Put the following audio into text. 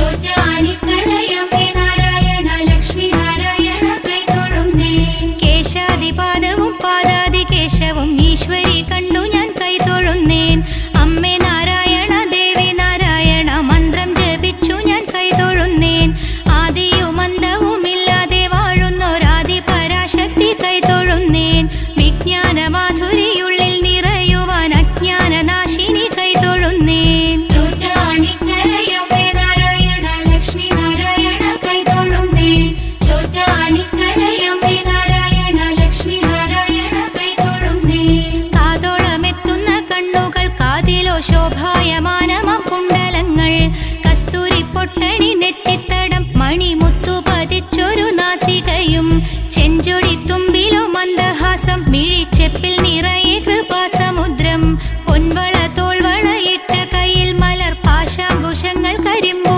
ചോറ്റാനിക്കരയമ്മേ നാരായണ ലക്ഷ്മി നാരായണ കൈതൊഴുന്നേൻ. കേശാദിപാദവും പാദാദി കേശവും ഈശ്വരി കണ്ടു ഞാൻ കൈതൊഴുന്നേൻ. അമ്മേ നാരായണ ദേവി നാരായണ മന്ത്രം ജപിച്ചു ഞാൻ കൈതൊഴുന്നേൻ. ആദിയും അന്തവുമില്ലാതെ വാഴുന്നൊരാദി പരാശക്തി കൈതൊഴുന്നേൻ. വിജ്ഞാനമാധുരിയുള്ളിൽ നിറയുവാൻ അജ്ഞാനനാശിനി കൈതൊഴുന്നേൻ. ചോറ്റാനിക്കരയമ്മേ നാരായണ ലക്ഷ്മി നാരായണ കൈതൊഴുന്നേൻ. ചോറ്റാനിക്കരയമ്മേ നാരായണ ലക്ഷ്മി നാരായണ കൈതൊഴുന്നേൻ. കാതോളമെത്തുന്ന കണ്ണുകൾ കാതിലോ ശോഭായമാനമ കുണ്ടലങ്ങൾ കസ്തൂരി പൊട്ടണി